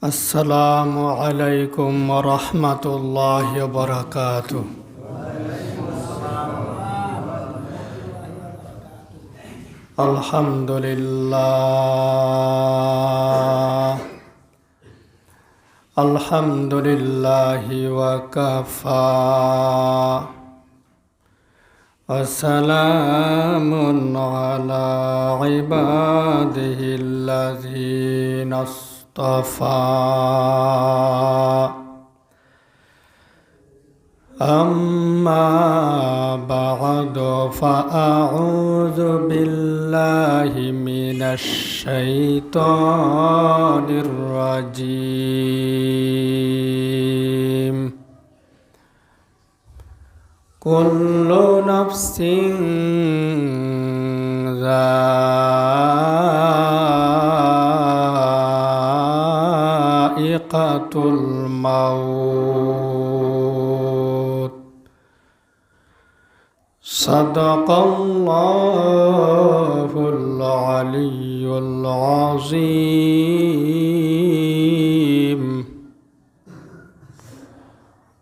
আসসালামু আলাইকুম ওয়া রাহমাতুল্লাহি ওয়া বারাকাতুহু। আলহামদুলিল্লাহি ওয়া কাফা ওয়া সালামুন আলা ইবাদিহিল্লাযীনা أما بعد فأعوذ بالله من الشيطان الرجيم كل نفس ذائقة الموت صدق الله العلي العظيم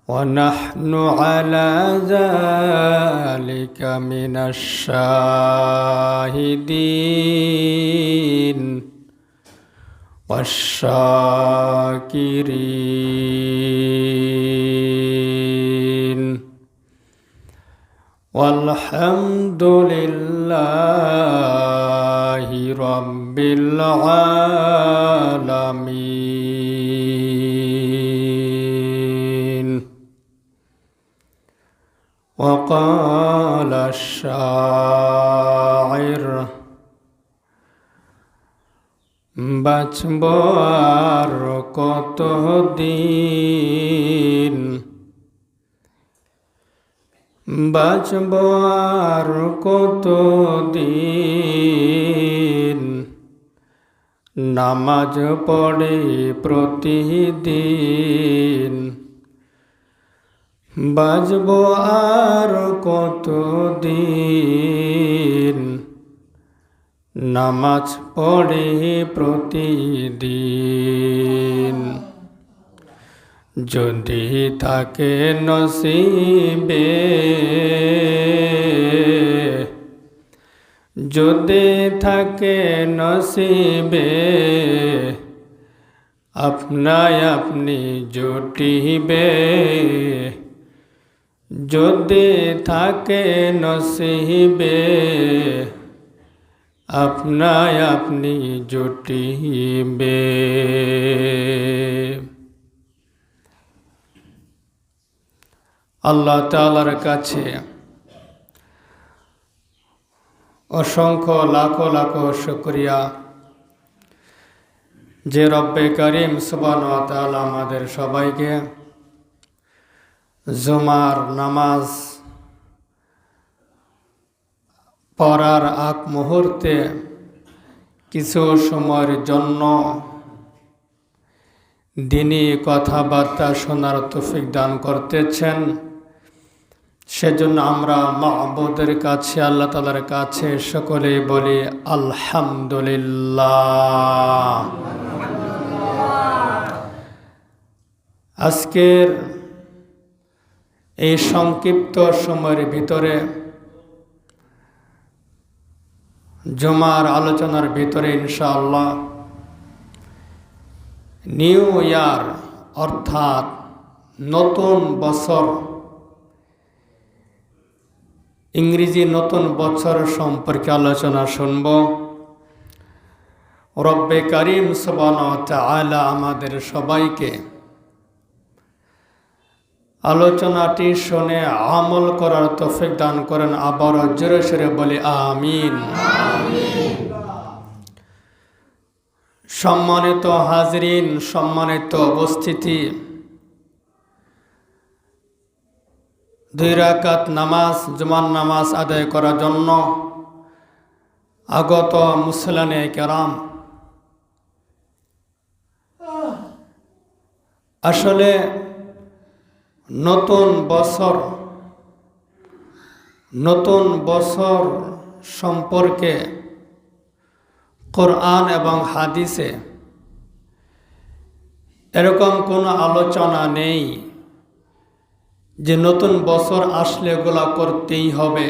ونحن على ذلك من الشاهدين والشاكرين والحمد لله رب العالمين. وقال الشاعر বাঁচব আর কতদিন, বাঁচব আর কতদিন, নামাজ পড়ে প্রতিদিন। বাঁচব আর কতদিন, নামাজ পড়ে প্রতিদিন। যদি থাকে নসিবে, যদি থাকে নসিবে, আপনায় আপনি জুটিবে। যদি থাকে নসিবে, আপনায় আপনি জুটিবে। আল্লাহ তাআলার কাছে অসংখ্য লাখো লাখো শুকরিয়া যে রব্বে করিম সুবহানাহু ওয়া তাআলা আমাদের সবাইকে জুমার নামাজ পড়ার আগ মুহূর্তে কিছু সময়ের জন্য দিনী কথাবার্তা শোনার তৌফিক দান করতেছেন। সেজন্য আমরা মাবুদের কাছে, আল্লাহ তাআলার কাছে সকলেই বলি আলহামদুলিল্লাহ। আজকের এই সংক্ষিপ্ত সময়ের ভিতরে, জুমার আলোচনার ভিতরে ইনশাআল্লাহ নিউ ইয়ার অর্থাৎ নতুন বছর, ইংরেজি নতুন বছর সম্পর্কে আলোচনা শুনব। রব্বে করিম সুবহানাহু ওয়া তাআলা আমাদের সবাইকে আলোচনাটি শুনে আমল করার তৌফিক দান করেন। আবার জোরে সোরে বলি আমিন। সম্মানিত হাজরিন, সম্মানিত উপস্থিতি, 2 রাকাত নামাজ, জুমার নামাজ আদায় করার জন্য আগত মুসল্লিয়ানে কেরাম, আসলে নতুন বছর সম্পর্কে কোরআন এবং হাদিসে এরকম কোনো আলোচনা নেই যে নতুন বছর আসলে এগুলা করতেই হবে,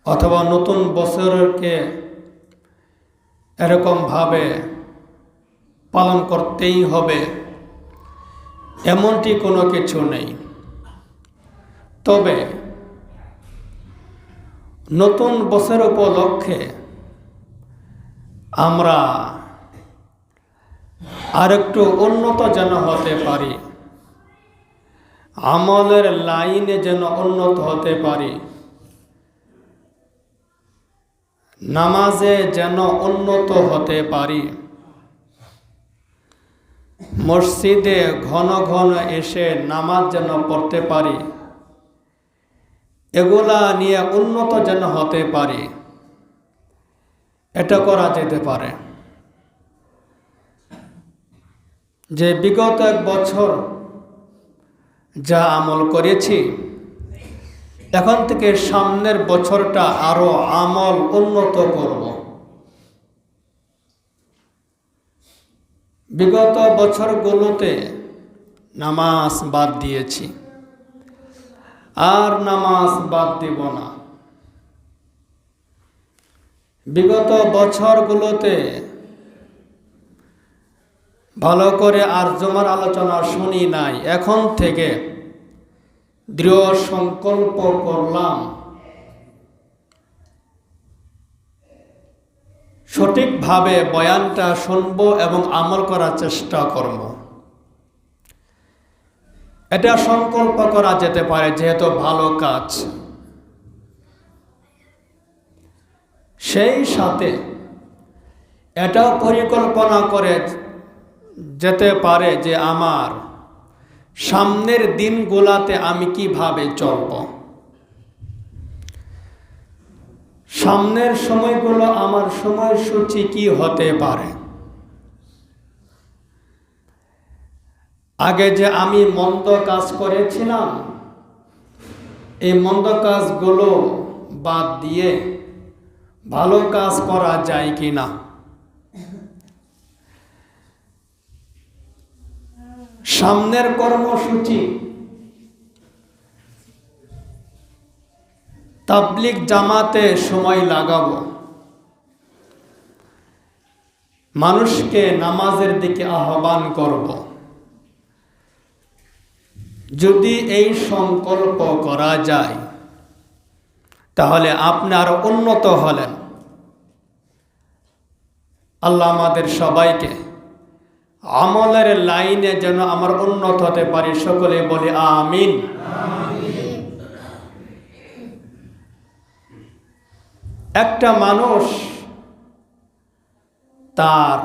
অথবা নতুন বছরকে এরকমভাবে পালন করতেই হবে, এমনটি কোনো কিছু নেই। তবে নতুন বছর উপলক্ষে আমরা আরেকটু উন্নত যেন হতে পারি, আমলের লাইনে যেন উন্নত হতে পারি, নামাজে যেন উন্নত হতে পারি, মসজিদে ঘন ঘন এসে নামাজ যেন পড়তে পারি, এগুলা নিয়ে উন্নত যেন হতে পারি, এটা করা যেতে পারে। যে বিগত এক বছর যা আমল করেছি, এখন থেকে সামনের বছরটা আরো আমল উন্নত করব। বিগত বছরগুলোতে নামাজ বাদ দিয়েছি, আর নামাজ বাদ দিব না। বিগত বছরগুলোতে ভালো করে আর জমার আলোচনা শুনি নাই, এখন থেকে দৃঢ় সংকল্প করলাম সঠিকভাবে বয়ানটা শুনব এবং আমল করার চেষ্টা করব। এটা সংকল্প করা যেতে পারে, যেহেতু ভালো কাজ। সেই সাথে এটাও পরিকল্পনা করে যেতে পারে যে আমার সামনের দিনগুলাতে আমি কিভাবে চলব, সামনের সময়গুলো আমার সময়সূচি কি হতে পারে। আগে যে আমি মন্দ কাজ করেছিলাম, এই মন্দ কাজগুলো বাদ দিয়ে ভালো কাজ করা যায় কিনা, সামনের কর্মসূচি তাবলিগ জামাতে সময় লাগাবো, মানুষকে নামাজের দিকে আহ্বান করব। যদি এই সংকল্প করা যায়, তাহলে আপনি আরো উন্নত হলেন। আল্লাহ আমাদের সবাইকে আমলের লাইনে যেন আমার উন্নত হতে পারি, সকলে বলি আমিন। একটা মানুষ তার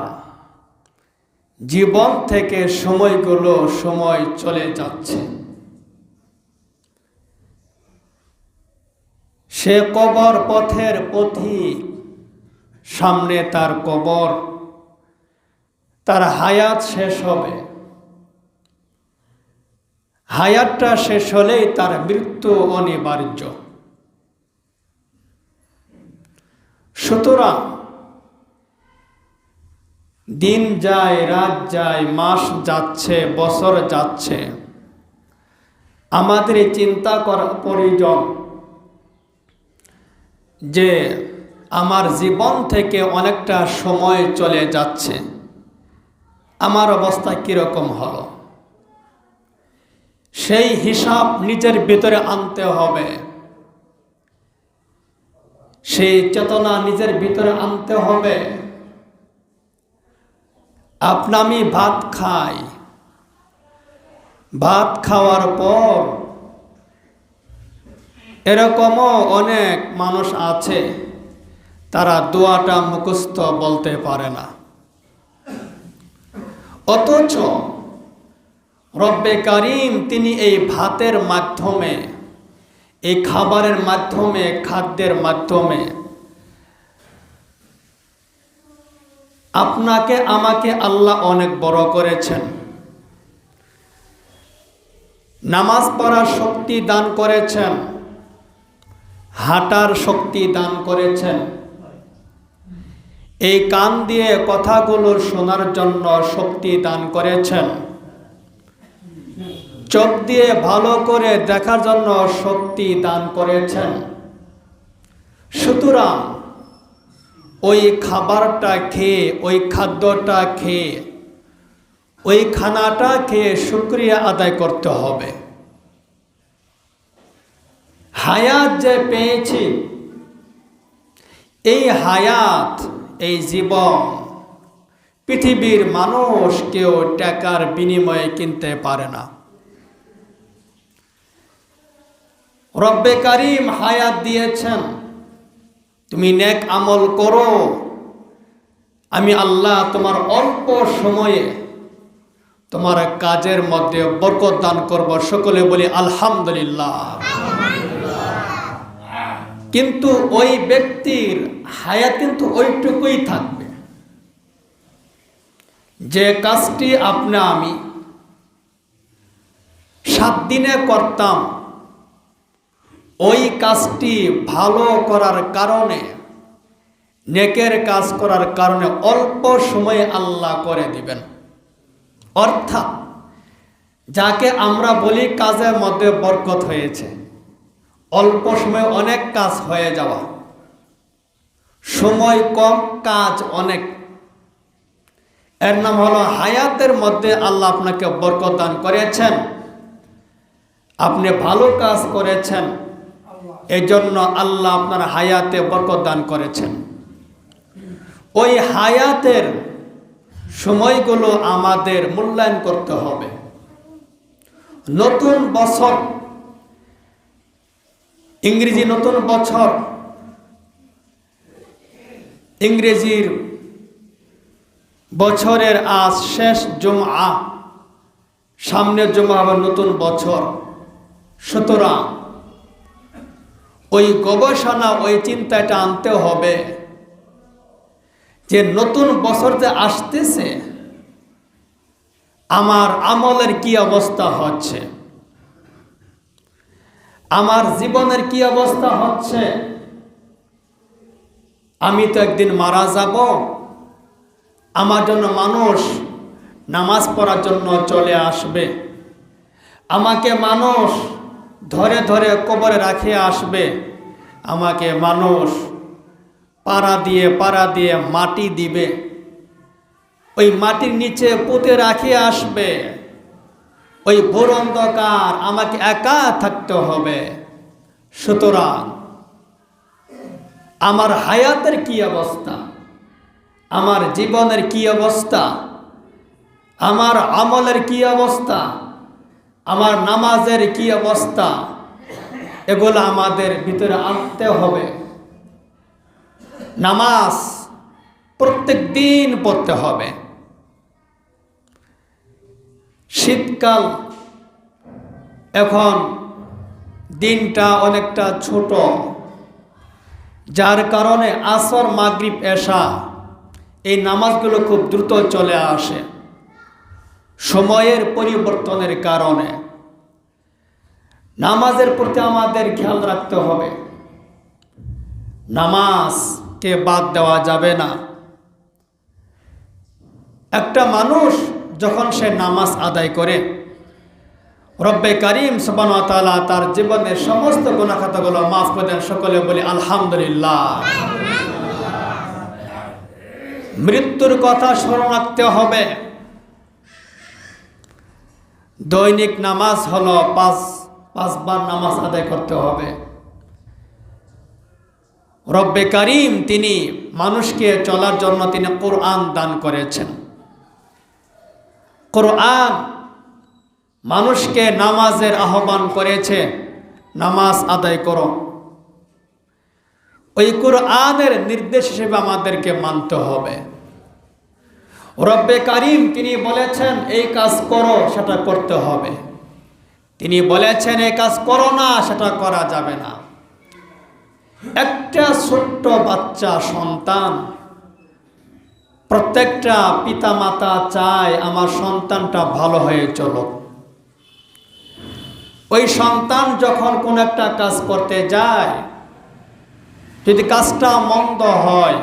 জীবন থেকে সময় চলে যাচ্ছে, সে কবর পথের পথিক, সামনে তার কবর, তার হায়াত শেষ হবে। হায়াতটা শেষ হলেই তার মৃত্যু অনিবার্য। সুতরাং দিন যায়, রাত যায়, মাস যাচ্ছে, বছর যাচ্ছে, আমাদের চিন্তা করা প্রয়োজন যে আমার জীবন থেকে অনেকটা সময় চলে যাচ্ছে, আমার অবস্থা কিরকম হলো, সেই হিসাব নিজের ভিতরে আনতে হবে, সেই চেতনা নিজের ভিতরে আনতে হবে। আমি ভাত খাই, ভাত খাওয়ার পর এরকমও অনেক মানুষ আছে তারা দোয়াটা মুখস্থ বলতে পারে না, অথচ রব্বে কারিম তিনি এই ভাতের মাধ্যমে, এই খাবারের মাধ্যমে, খাদ্যের মাধ্যমে আপনাকে আমাকে আল্লাহ অনেক বড় করেছেন। নামাজ পড়ার শক্তি দান করেছেন, হাঁটার শক্তি দান করেছেন। এই কান দিয়ে কথাগুলো শোনার জন্য শক্তি দান করেছেন, চোখ দিয়ে ভালো করে দেখার জন্য শক্তি দান করেছেন। সুতরাং ওই খাবারটা খেয়ে, ওই খাদ্যটা খেয়ে, ওই খানাটা খেয়ে শুকরিয়া আদায় করতে হবে। হায়াত যে পেয়েছি, এই হায়াত, এই জীবন পৃথিবীর মানুষ কেউ টাকার বিনিময়ে কিনতে পারে না। রব্বে কারিম হায়াত দিয়েছেন, তুমি নেক আমল করো, আমি আল্লাহ তোমার অল্প সময়ে তোমার কাজের মধ্যে বরকত দান করব। সকলে বলি আলহামদুলিল্লাহ। কিন্তু ওই ব্যক্তির হায়াত কিন্তু ওইটুকুই থাকবে, যে কাজটি আমি 7 দিনে করতাম, ওই কাজটি ভালো করার কারণে, নেকের কাজ করার কারণে অল্প সময়ে আল্লাহ করে দিবেন। অর্থাৎ যাকে আমরা বলি কাজের মধ্যে বরকত হয়েছে, অল্প সময়ে অনেক কাজ হয়ে যাওয়া, সময় কম কাজ অনেক, এর নাম হলো হায়াতের মধ্যে আল্লাহ আপনাকে বরকত দান করেছেন। আপনি ভালো কাজ করেছেন, এই জন্য আল্লাহ আপনার হায়াতে বরকত দান করেছেন। ওই হায়াতের সময়গুলো আমাদের মূল্যায়ন করতে হবে। নতুন বছর, ইংরেজি নতুন বছর, ইংরেজির বছরের আজ শেষ জুমআ, সামনের জুমআ আবার নতুন বছর। সুতরাং ওই গবেষণা, ওই চিন্তাটা আনতে হবে যে নতুন বছর যে আসতেছে, আমার আমলের কি অবস্থা হচ্ছে, আমার জীবনের কি অবস্থা হচ্ছে। আমি তো একদিন মারা যাব, আমার জন্য মানুষ নামাজ পড়ার জন্য চলে আসবে, আমাকে মানুষ ধরে ধরে কবরে রাখে আসবে, আমাকে মানুষ পাড়া দিয়ে মাটি দিবে, ওই মাটির নিচে পুঁতে রাখে আসবে, ওই ঘোর অন্ধকার, আমাকে একা থাকতে হবে। সুতরাং আমার হায়াতের কি অবস্থা, আমার জীবনের কি অবস্থা, আমার আমলের কি অবস্থা, আমার নামাজের কি অবস্থা, এগুলো আমাদের ভিতরে আনতে হবে। নামাজ প্রত্যেক দিন পড়তে হবে। শীতকাল, এখন দিনটা অনেকটা ছোট, যার কারণে আসর, মাগরিব, এশা এই নামাজগুলো খুব দ্রুত চলে আসে সময়ের পরিবর্তনের কারণে। নামাজের প্রতি আমাদের খেয়াল রাখতে হবে, নামাজকে বাদ দেওয়া যাবে না। একটা মানুষ যখন সে নামাজ আদায় করে, রব্বে কারিম সুবহানাহু ওয়া তাআলা তার জীবনের সমস্ত গুনাহ খাতাগুলো মাফ করে দেন। সকলে বলি আলহামদুলিল্লাহ। মৃত্যুর কথা স্মরণ রাখতে হবে। দৈনিক নামাজ হলো 5 বার নামাজ আদায় করতে হবে। রব্বে কারিম তিনি মানুষকে চলার জন্য তিনি কোরআন দান করেছেন। কোরআন মানুষকে নামাজের আহ্বান করেছে, নামাজ আদায় করো। ওই কোরআনের নির্দেশ হিসেবে আমাদেরকে মানতে হবে। রব্বে কারিম তিনি বলেছেন এই কাজ করো, সেটা করতে হবে। তিনি বলেছেন এই কাজ করো না, সেটা করা যাবে না। একটা ছোট্ট বাচ্চা সন্তান, প্রত্যেকটা পিতা মাতা চায় আমার সন্তানটা ভালো হয়ে চলুক। ওই সন্তান যখন কোন একটা কাজ করতে যায়, যদি কাজটা মন্দ হয়,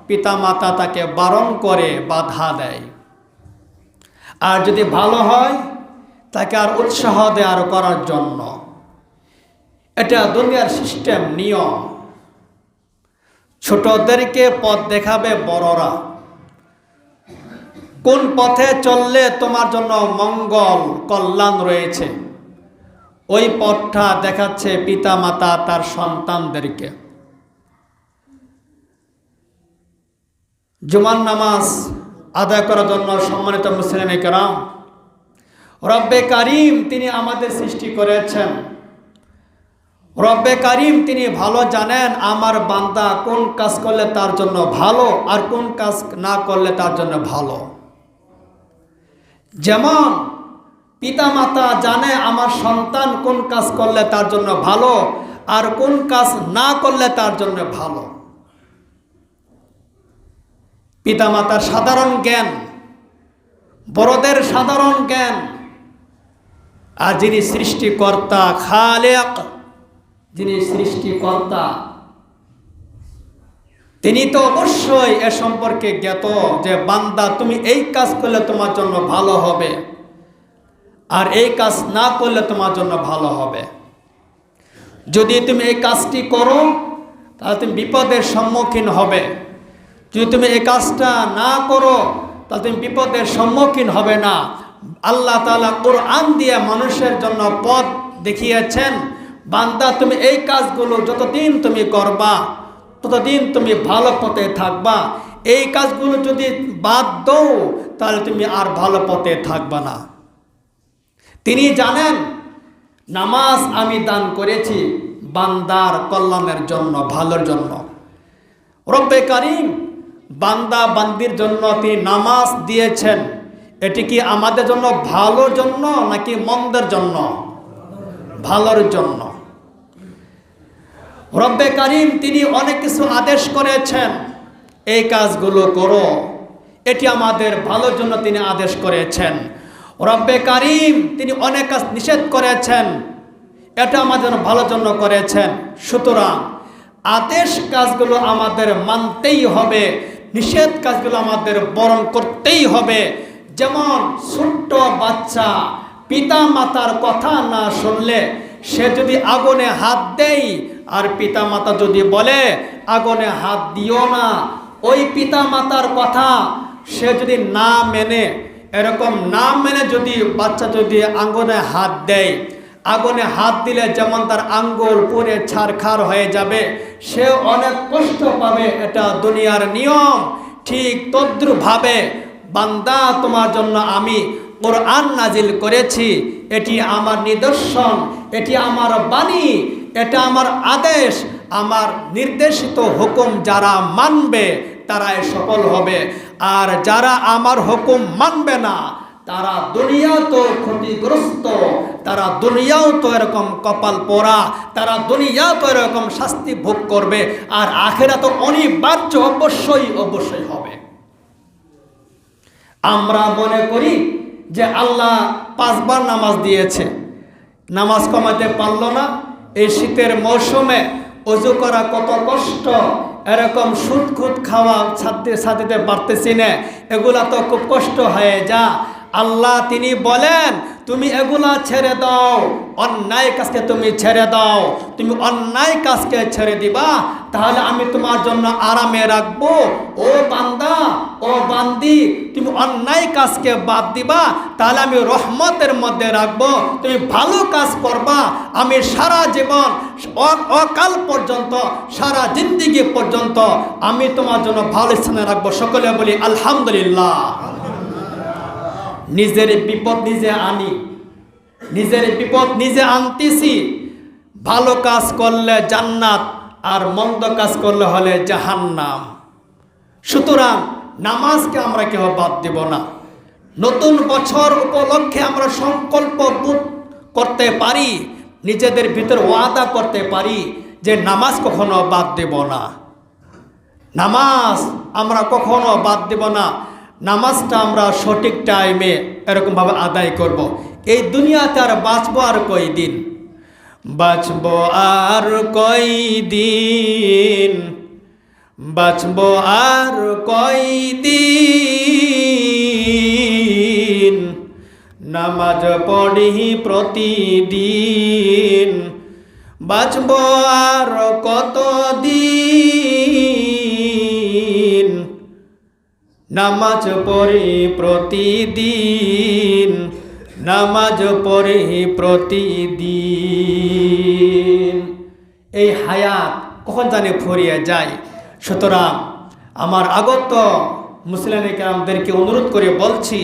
পিতামাতা তাকে বারণ করে, বাধা দেয়। আর যদি ভালো হয় তাকে আর উৎসাহ দেয় আর করার জন্য। এটা দুনিয়ার সিস্টেম, নিয়ম। ছোটদেরকে পথ দেখাবে বড়রা। কোন পথে চললে তোমার জন্য মঙ্গল, কল্যাণ রয়েছে, ওই পথটা দেখাচ্ছে পিতামাতা তার সন্তানদেরকে। জুমার নামাজ আদায় করার জন্য সম্মানিত মুসলিম কেরাম, রব্বে কারিম তিনি আমাদের সৃষ্টি করেছেন। রব্বে কারিম তিনি ভালো জানেন আমার বান্দা কোন কাজ করলে তার জন্য ভালো আর কোন কাজ না করলে তার জন্য ভালো। যেমন পিতামাতা জানে আমার সন্তান কোন কাজ করলে তার জন্য ভালো আর কোন কাজ না করলে তার জন্য ভালো। পিতামাতার সাধারণ জ্ঞান, বড়দের সাধারণ জ্ঞান, আর যিনি সৃষ্টিকর্তা খালেক, যিনি সৃষ্টিকর্তা তিনি তো অবশ্যই এ সম্পর্কে জ্ঞাত যে বান্দা তুমি এই কাজ করলে তোমার জন্য ভালো হবে আর এই কাজ না করলে তোমার জন্য ভালো হবে। যদি তুমি এই কাজটি করো তাহলে তুমি বিপদের সম্মুখীন হবে, যদি তুমি এই কাজটা না করো তাহলে তুমি বিপদের সম্মুখীন হবে না। আল্লাহ তাআলা কোরআন দিয়ে মানুষের জন্য পথ দেখিয়েছেন, বান্দা তুমি এই কাজগুলো যতদিন তুমি করবা ততদিন তুমি ভালো পথে থাকবা। এই কাজগুলো যদি বাদ দাও তাহলে তুমি আর ভালো পথে থাকবা না। তিনি জানেন নামাজ আমি দান করেছি বান্দার কল্যাণের জন্য, ভালোর জন্য। রব্বে কারিম বান্দা বান্দির জন্য তিনি নামাজ দিয়েছেন, এটি কি আমাদের জন্য ভালোর জন্য নাকি মন্দের জন্য? ভালোর জন্য। রব্বে কারিম তিনি অনেক কিছু আদেশ করেছেন, এই কাজগুলো করো, এটি আমাদের ভালোর জন্য তিনি আদেশ করেছেন। রব্বে কারিম তিনি অনেক কাজ নিষেধ করেছেন, এটা আমাদের ভালোর জন্য করেছেন। সুতরাং আদেশ কাজগুলো আমাদের মানতেই হবে, নিষেধ কাজগুলো আমাদের বরণ করতেই হবে। যেমন ছোট্ট বাচ্চা পিতা মাতার কথা না শুনলে সে যদি আগুনে হাত দেয় আর পিতা মাতা যদি বলে আগুনে হাত দিও না, ওই পিতা মাতার কথা সে যদি না মেনে, এরকম না মেনে যদি বাচ্চা যদি আগুনে হাত দেয়, আগুনে হাত দিলে যেমন তার আঙ্গুল পুড়ে ছারখার হয়ে যাবে, সে অনেক কষ্ট পাবে, এটা দুনিয়ার নিয়ম। ঠিক তদ্রুপভাবে বান্দা তোমার জন্য আমি কোরআন নাজিল করেছি, এটি আমার নিদর্শন, এটি আমার বাণী, এটা আমার আদেশ, আমার নির্দেশিত হুকুম যারা মানবে তারাই সফল হবে, আর যারা আমার হুকুম মানবে না তারা দুনিয়াও তো ক্ষতিগ্রস্ত, তারা দুনিয়াও তো এরকম কপাল পোড়া, তারা দুনিয়াও তো এরকম শাস্তি ভোগ করবে, আর আখিরাত তো অনিবার্য অবশ্যই অবশ্যই হবে। আমরা মনে করি যে আল্লাহ 5 বার নামাজ দিয়েছে, নামাজ কমাতে পারলো না। এই শীতের মৌসুমে ওযু করা কত কষ্ট, এরকম সুদ খুদ খাওয়া ছাড়তে পারতেছি না, এগুলা তো খুব কষ্ট হয়ে যা। আল্লাহ তিনি বলেন তুমি এগুলা ছেড়ে দাও, অন্যায় কাজকে তুমি ছেড়ে দাও। তুমি অন্যায় কাজকে ছেড়ে দিবা তাহলে আমি তোমার জন্য আরামে রাখবো। ও বান্দা, ও বান্দি, তুমি অন্যায় কাজকে বাদ দিবা তাহলে আমি রহমতের মধ্যে রাখবো। তুমি ভালো কাজ করবা, আমি সারা জীবন অকাল পর্যন্ত, সারা জিন্দেগি পর্যন্ত আমি তোমার জন্য ভালো স্থানে রাখবো। সকলে বলি আলহামদুলিল্লাহ। নিজের বিপদ নিজে আনি, নিজের বিপদ নিজে আনতেছি। ভালো কাজ করলে জান্নাত আর মন্দ কাজ করলে হলে জাহান্নাম। সুতরাং নামাজকে আমরা কেউ বাদ দেব না। নতুন বছর উপলক্ষে আমরা সংকল্প করতে পারি, নিজেদের ভিতর ওয়াদা করতে পারি যে নামাজ কখনো বাদ দেব না। নামাজ আমরা কখনো বাদ দেব না। নামাজটা আমরা সঠিক টাইমে এরকমভাবে আদায় করব। এই দুনিয়াতে আর বাঁচবো আর কয়দিন, বাঁচবো আর কয়দিন, বাঁচব আর কয়দিন, নামাজ পড়ি প্রতিদিন। বাঁচব আর কতদিন, নামাজ পড়ি প্রতিদিন, নামাজ পড়ি প্রতিদিন। এই হায়াত কখন জানে ফুরিয়ে যায়। সুতরাং আমার আগত মুসলিম কেরামদেরকে অনুরোধ করে বলছি,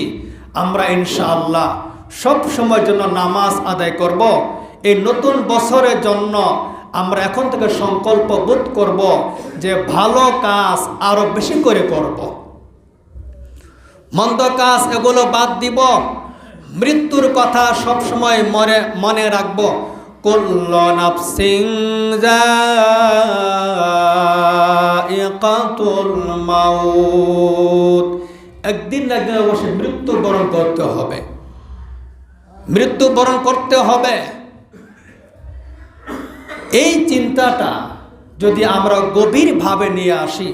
আমরা ইনশাআল্লাহ সব সময়ের জন্য নামাজ আদায় করব। এই নতুন বছরের জন্য আমরা এখন থেকে সংকল্পবোধ করব যে ভালো কাজ আরো বেশি করে করব, মন্দ কাজ এগুলো বাদ দিব। মৃত্যুর কথা সব সময় মনে রাখব। কুল্লু নাফসিন যায়িকাতুল মাউত, একদিন না একদিন অবশ্যই মৃত্যুবরণ করতে হবে, মৃত্যুবরণ করতে হবে। এই চিন্তাটা যদি আমরা গভীরভাবে নিয়ে আসি,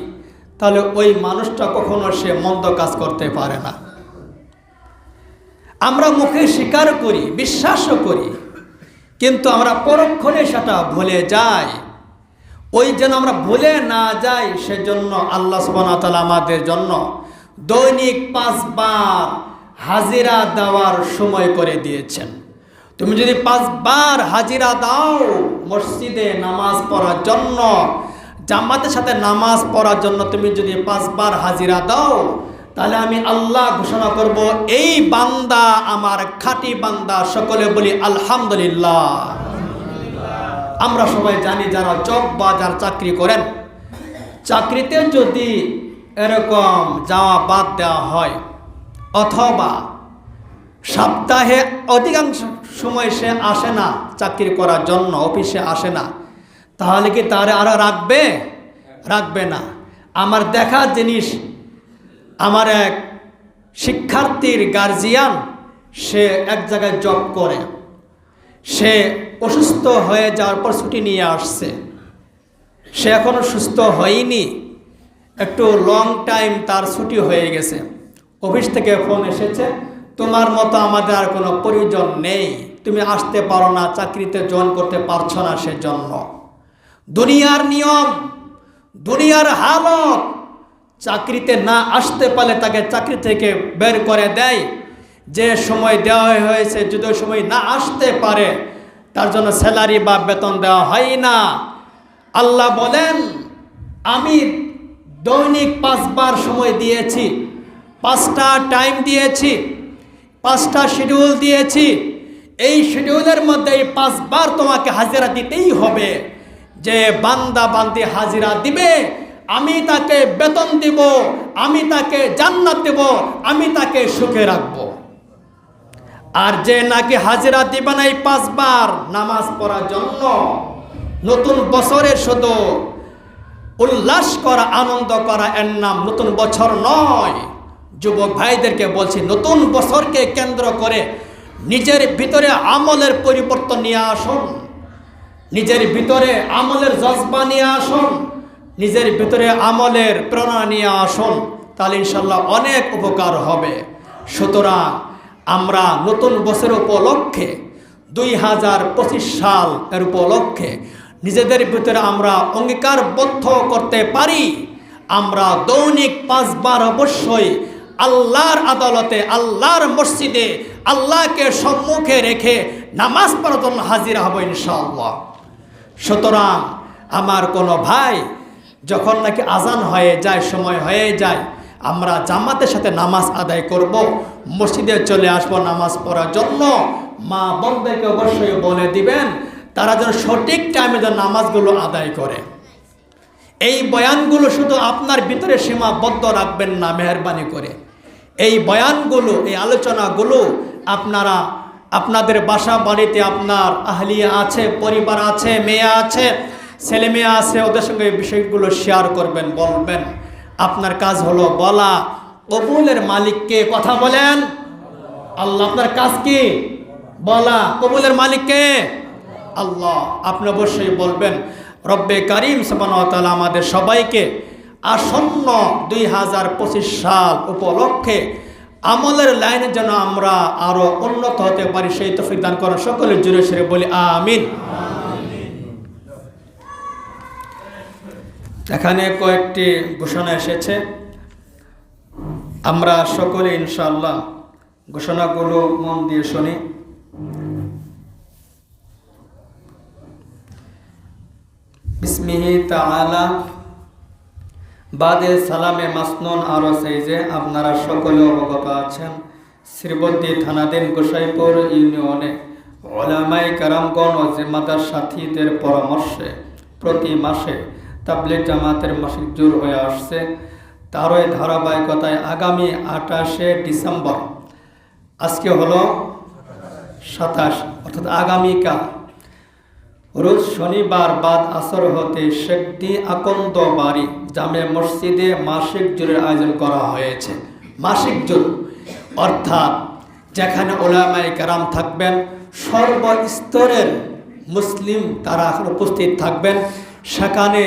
তাহলে ওই মানুষটা কখনো সে মন্দ কাজ করতে পারে না। আমরা মুখে স্বীকার করি, বিশ্বাসও করি, কিন্তু আমরা পরক্ষণে সেটা ভুলে যাই। ওই যেন আমরা ভুলে না যাই, সেজন্য আল্লাহ সুবহানাহু ওয়া তাআলা আমাদের জন্য দৈনিক 5 বার হাজিরা দেওয়ার সময় করে দিয়েছেন। তুমি যদি 5 বার হাজিরা দাও মসজিদে নামাজ পড়ার জন্য, জামাতের সাথে নামাজ পড়ার জন্য তুমি যদি 5 বার হাজিরা দাও, তাহলে আমি আল্লাহ ঘোষণা করব, এই বান্দা আমার খাঁটি বান্দা। সকলে বলি আলহামদুলিল্লাহ। আমরা সবাই জানি যারা জব বা যারা চাকরি করেন, চাকরিতে যদি এরকম যাওয়া বাদ দেওয়া হয়, অথবা সপ্তাহে অধিকাংশ সময় সে আসে না চাকরি করার জন্য, অফিসে আসে না, তাহলে কি তারে আরো রাখবে? রাখবে না। আমার দেখা জিনিস, আমার এক শিক্ষার্থীর গার্জিয়ান, সে এক জায়গায় জব করে, সে অসুস্থ হয়ে যাওয়ার পর ছুটি নিয়ে আসছে। সে এখনো সুস্থ হয়নি, একটু লং টাইম তার ছুটি হয়ে গেছে। অফিস থেকে ফোন এসেছে, তোমার মতো আমাদের আর কোনো প্রয়োজন নেই, তুমি আসতে পারো না, চাকরিতে জয়েন করতে পারছো না। সেজন্য দুনিয়ার নিয়ম, দুনিয়ার হালত, চাকরিতে না আসতে পারলে তাকে চাকরি থেকে বের করে দেয়। যে সময় দেওয়া হয়েছে যদি ওই সময় না আসতে পারে, তার জন্য স্যালারি বা বেতন দেওয়া হয় না। আল্লাহ বলেন, আমি দৈনিক 5 বার সময় দিয়েছি, 5টা টাইম দিয়েছি, 5টা শিডিউল দিয়েছি। এই শিডিউলের মধ্যে এই 5 বার তোমাকে হাজিরা দিতেই হবে। যে বান্দা বান্দি হাজিরা দিবে, আমি তাকে বেতন দিব, আমি তাকে জান্নাত দেব, আমি তাকে সুখে রাখব। আর যে নাকি হাজিরা দিবে না এই 5 বার নামাজ পড়ার জন্য, নতুন বছরের শুধু উল্লাস করা, আনন্দ করা, এর নাম নতুন বছর নয়। যুবক ভাইদেরকে বলছি, নতুন বছরকে কেন্দ্র করে নিজের ভিতরে আমলের পরিবর্তন নিয়ে আসুন, নিজের ভিতরে আমলের জজবা নিয়ে আসুন, নিজের ভিতরে আমলের প্রেরণা নিয়ে আসুন, তাহলে ইনশাল্লাহ অনেক উপকার হবে। সুতরাং আমরা নতুন বছর উপলক্ষে 2025 সাল এর উপলক্ষে নিজেদের ভিতরে আমরা অঙ্গীকারবদ্ধ করতে পারি, আমরা দৈনিক 5 বার অবশ্যই আল্লাহর আদালতে, আল্লাহর মসজিদে আল্লাহকে সম্মুখে রেখে নামাজ পড়ার জন্য হাজিরা হব ইনশাআল্লাহ। সুতরাং আমার কোনো ভাই যখন নাকি আজান হয়ে যায়, সময় হয়ে যায়, আমরা জামাতের সাথে নামাজ আদায় করব, মসজিদে চলে আসব নামাজ পড়ার জন্য। মা বোনদেরকে অবশ্যই বলে দিবেন, তারা যেন সঠিক টাইমে যেন নামাজগুলো আদায় করে। এই বয়ানগুলো শুধু আপনার ভিতরে সীমাবদ্ধ রাখবেন না, মেহেরবানি করে। এই বয়ানগুলো, এই আলোচনাগুলো আপনারা আপনাদের বাসা বাড়িতে, আপনার আহলিয়া আছে, পরিবার আছে, মেয়ে আছে, ছেলে মেয়ে আছে, ওদের সঙ্গে এই বিষয়গুলো শেয়ার করবেন, বলবেন। আপনার কাজ হলো বলা। কবুলের মালিককে, কথা বলেন আল্লাহ। আপনার কাজ কি? বলা। কবুলের মালিককে আল্লাহ। আপনি অবশ্যই বলবেন। রব্বে কারিম সুবহানাহু ওয়া তাআলা আমাদের সবাইকে আসন্ন 2025 সাল উপলক্ষে আমলের লাইনে যেন আমরা আরো উন্নত হতে পারি, সেই তৌফিক দান করেন। সকলে জোরে সোরে বলি আমিন। এখানে কয়েকটি ঘোষণা এসেছে, আমরা সকলে ইনশাআল্লাহ ঘোষণাগুলো মন দিয়ে শুনি। বিসমিহি তাআলা বাদে সালামে মাসনুন আরো সেই যে আপনারা সকলে অবগত আছেন, শ্রীবর্দী থানাধীন গোসাইপুর ইউনিয়নে উলামায়ে কেরামগণ ও জিম্মাদার সাথীদের পরামর্শে প্রতি মাসে তাবলীগ জামাতের মাসিক জোর হয়ে আসছে। তারই ধারাবাহিকতায় আগামী 28শে ডিসেম্বর, আজকে হলো 27, অর্থাৎ আগামীকাল রোজ শনিবার বাদ আসর হতে শেখদি আকন্দ বাড়ি জামে মসজিদে মাসিক জোরের আয়োজন করা হয়েছে। মাসিক জোর অর্থাৎ যেখানে উলামায়ে কেরাম থাকবেন, সর্বস্তরের মুসলিম তারা উপস্থিত থাকবেন। সেখানে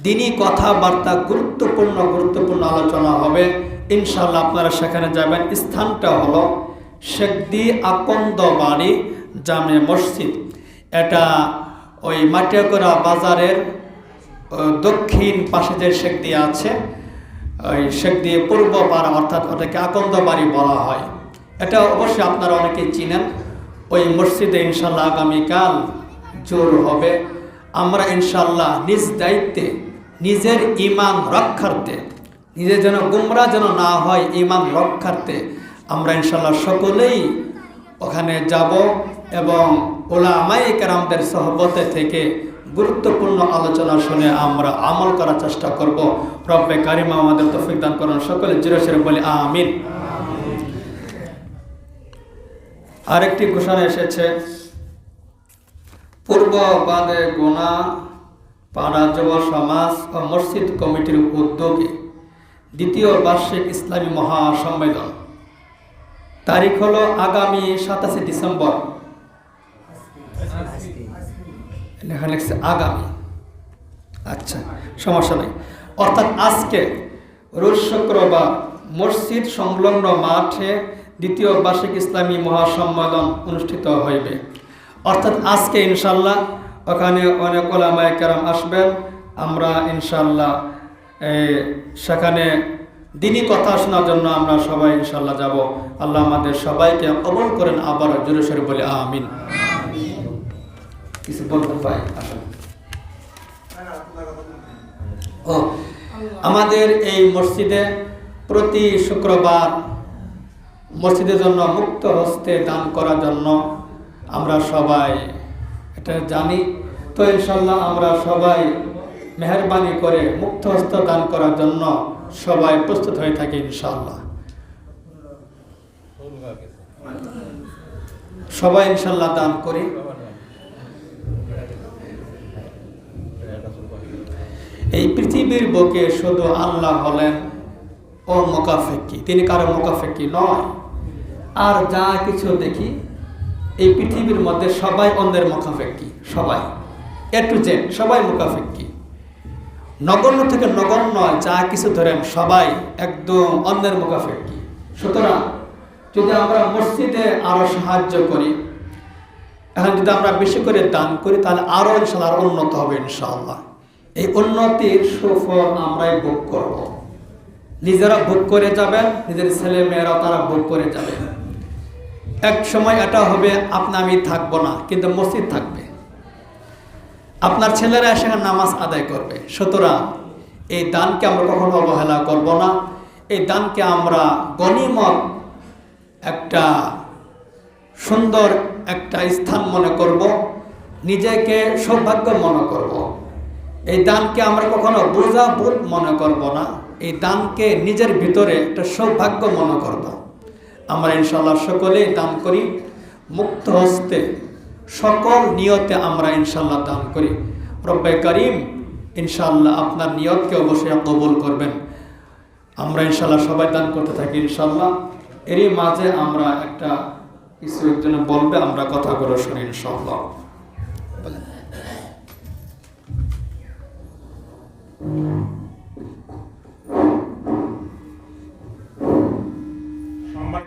দিনী কথাবার্তা গুরুত্বপূর্ণ আলোচনা হবে ইনশাআল্লাহ। আপনারা সেখানে যাবেন। স্থানটা হলো শেখদি আকন্দ বাড়ি জামে মসজিদ। এটা ওই মাটিয়াগড়া বাজারের দক্ষিণ পাশে যে শেখদি আছে, ওই শেখদি পূর্ব পাড়া, অর্থাৎ ওটাকে আকন্দ বাড়ি বলা হয়। এটা অবশ্যই আপনারা অনেকেই চিনেন। ওই মসজিদে ইনশাআল্লাহ আগামীকাল জোর হবে। আমরা ইনশাআল্লাহ নিজ দায়িত্বে নিজের ঈমান রক্ষার্থে, নিজের যেন গুমরা যেন না হয়, ঈমান রক্ষার্থে আমরা ইনশাআল্লাহ সকলেই ওখানে যাব এবং উলামায়ে কেরামদের সোহবতে থেকে গুরুত্বপূর্ণ আলোচনা শুনে আমরা আমল করার চেষ্টা করব। রব্বে কারিম আমাদের তৌফিক দান করুন। সকলে জোরে সোরে বলি আমিন। আরেকটি ঘোষণা এসেছে, পূর্ব বাদে গোনা পাড়া যুব সমাজ ও মসজিদ কমিটির উদ্যোগে দ্বিতীয় বার্ষিক ইসলামী মহাসম্মেলন, তারিখ হলো আগামী 27 ডিসেম্বর। লেখা লিখছে আগামী, আচ্ছা সমস্যা নেই, অর্থাৎ আজকে রোজ শুক্রবার মসজিদ সংলগ্ন মাঠে দ্বিতীয় বার্ষিক ইসলামী মহাসম্মেলন অনুষ্ঠিত হইবে। অর্থাৎ আজকে ইনশাআল্লাহ ওখানে অনেক উলামায়ে কেরাম আসবেন। আমরা ইনশাআল্লাহ সেখানে দিনী কথা শোনার জন্য আমরা সবাই ইনশাআল্লাহ যাব। আল্লাহ আমাদের সবাইকে কবুল করেন। আবার জোরে সোরে বলি আমিন। কিছু বলতে পাই আসুন। ও আমাদের এই মসজিদে প্রতি শুক্রবার মসজিদের জন্য মুক্ত হস্তে দান করার জন্য আমরা সবাই এটা জানি। তো ইনশাআল্লাহ আমরা সবাই মেহেরবানি করে মুক্ত হস্ত দান করার জন্য সবাই প্রস্তুত হয়ে থাকি ইনশাআল্লাহ। সবাই ইনশাআল্লাহ দান করি। এই পৃথিবীর বুকে শুধু আল্লাহ হলেন ও মুকাফেকি, তিনি কারো মুকাফেকি নয়। আর যা কিছু দেখি এই পৃথিবীর মধ্যে সবাই অন্যের মুখাফেকি, সবাই এ টু জেড সবাই মুখাফেকি, নগণ্য থেকে নগণ্য যা কিছু ধরেন সবাই একদম অন্যের মুখাফেকি। সুতরাং যদি আমরা মসজিদে আরো সাহায্য করি, এখন যদি আমরা বেশি করে দান করি, তাহলে আরো ইনশাআল্লাহ উন্নত হবে ইনশাআল্লাহ। এই উন্নতির সুফল আমরাই ভোগ করব। নিজেরা ভোগ করে যাবেন, নিজের ছেলে মেয়েরা তারা ভোগ করে যাবে। এক সময় এটা হবে আমি থাকবো না, কিন্তু মসজিদ থাকবে, আপনার ছেলেরা এসে নামাজ আদায় করবে। সুতরাং এই দানকে আমরা কখনো অবহেলা করব না। এই দানকে আমরা গনিমত, একটা সুন্দর একটা স্থান মনে করব, নিজেকে সৌভাগ্য মনে করব। এই দানকে আমরা কখনো বোঝা বোধ মনে করব না। এই দানকে নিজের ভিতরে একটা সৌভাগ্য মনে করব। আমরা ইনশাআল্লাহ সকলেই দান করি মুক্ত হস্তে, সকল নিয়তে আমরা ইনশাআল্লাহ দান করি। রব্বে কারিম ইনশাআল্লাহ আপনার নিয়তকে অবশ্যই কবুল করবেন। আমরা ইনশাআল্লাহ সবাই দান করতে থাকি ইনশাআল্লাহ। এরই মাঝে আমরা একটা কিছু একজনে বলবে, আমরা কথাগুলো শুনি ইনশাআল্লাহ। সম্মানিত